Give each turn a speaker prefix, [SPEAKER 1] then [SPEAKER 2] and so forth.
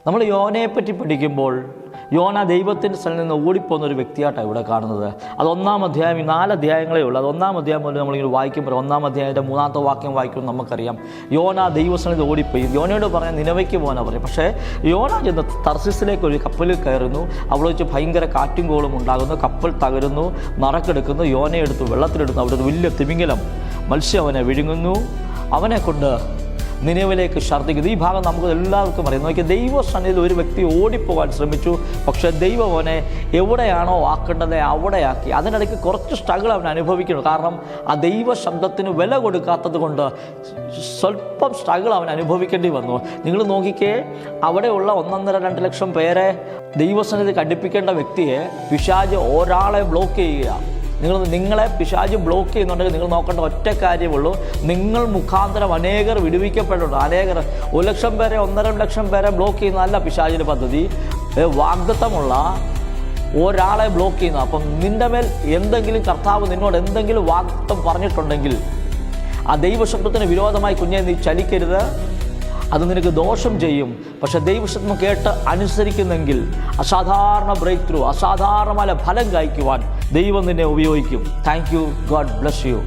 [SPEAKER 1] നമ്മൾ യോനയെപ്പറ്റി പഠിക്കുമ്പോൾ യോന ദൈവത്തിൻ്റെ സ്ഥലത്ത് നിന്ന് ഓടിപ്പോകുന്ന ഒരു വ്യക്തിയായിട്ടാണ് ഇവിടെ കാണുന്നത്. അത് 1-ാം അധ്യായം, 4 അധ്യായങ്ങളേ ഉള്ളൂ. അത് 1-ാം അധ്യായം മുതൽ നമ്മളിങ്ങനെ വായിക്കുമ്പോൾ 1-ാം അധ്യായത്തിൻ്റെ 3-ാമത്തെ വാക്യം വായിക്കുമ്പോൾ നമുക്കറിയാം യോന ദൈവസ്ഥലത്ത് ഓടിപ്പോയി. യോനയോട് പറയാൻ നിനവയ്ക്ക് പോകാനാണ് പറയും. പക്ഷേ യോന ചെന്ന് തർശീസിലേക്ക് ഒരു കപ്പലിൽ കയറുന്നു. അവിടെ വെച്ച് ഭയങ്കര കാറ്റും കോളും ഉണ്ടാകുന്നു. കപ്പൽ തകരുന്നു, നറക്കെടുക്കുന്നു. യോനയെ എടുത്ത് വെള്ളത്തിലെടുത്ത് അവിടെ ഒരു വലിയ തിമിംഗലം മത്സ്യം അവനെ വിഴുങ്ങുന്നു. അവനെ കൊണ്ട് നിനവിലേക്ക് ഛർദ്ദിക്കുന്നു. ഈ ഭാഗം നമുക്ക് എല്ലാവർക്കും അറിയാം. നോക്കിയാൽ ദൈവസന്നിധിയിൽ ഒരു വ്യക്തി ഓടിപ്പോകാൻ ശ്രമിച്ചു. പക്ഷേ ദൈവം അവനെ എവിടെയാണോ ആക്കേണ്ടത് അവിടെയാക്കി. അതിനിടയ്ക്ക് കുറച്ച് സ്ട്രഗിൾ അവൻ അനുഭവിക്കുന്നു. കാരണം ആ ദൈവ ശബ്ദത്തിന് വില കൊടുക്കാത്തത് കൊണ്ട് സ്വല്പം സ്ട്രഗിൾ അവൻ അനുഭവിക്കേണ്ടി വന്നു. നിങ്ങൾ നോക്കിക്കേ, അവിടെയുള്ള 1.5-2 ലക്ഷം പേരെ ദൈവസന്നിധി കടുപ്പിക്കേണ്ട വ്യക്തിയെ പിശാച് ഒരാളെ ബ്ലോക്ക് ചെയ്യുക. നിങ്ങളെ പിശാച് ബ്ലോക്ക് ചെയ്യുന്നുണ്ടെങ്കിൽ നിങ്ങൾ നോക്കേണ്ട ഒറ്റ കാര്യമുള്ളൂ, നിങ്ങൾ മുഖാന്തരം അനേകർ വിടുവിക്കപ്പെട്ടുണ്ട്. അനേകർ 1 ലക്ഷം പേരെ 1.5 ലക്ഷം പേരെ ബ്ലോക്ക് ചെയ്യുന്നതല്ല പിശാചിൻ്റെ പദ്ധതി. വാഗ്ദത്തമുള്ള ഒരാളെ ബ്ലോക്ക് ചെയ്യുന്നു. അപ്പം നിൻ്റെ മേൽ എന്തെങ്കിലും കർത്താവ് നിന്നോട് എന്തെങ്കിലും വാഗ്ദത്തം പറഞ്ഞിട്ടുണ്ടെങ്കിൽ ആ ദൈവശബ്ദത്തിന് വിരോധമായി കുഞ്ഞെ നീ ചലിക്കരുത്. അത് നിനക്ക് ദോഷം ചെയ്യും. പക്ഷെ ദൈവശബ്ദം കേട്ട് അനുസരിക്കുന്നെങ്കിൽ അസാധാരണ ബ്രേക്ക് ത്രൂ, അസാധാരണമായ ഫലം കായ്ക്കുവാൻ ദൈവം നിന്നെ ഉപയോഗിക്കും. Thank you. God bless you.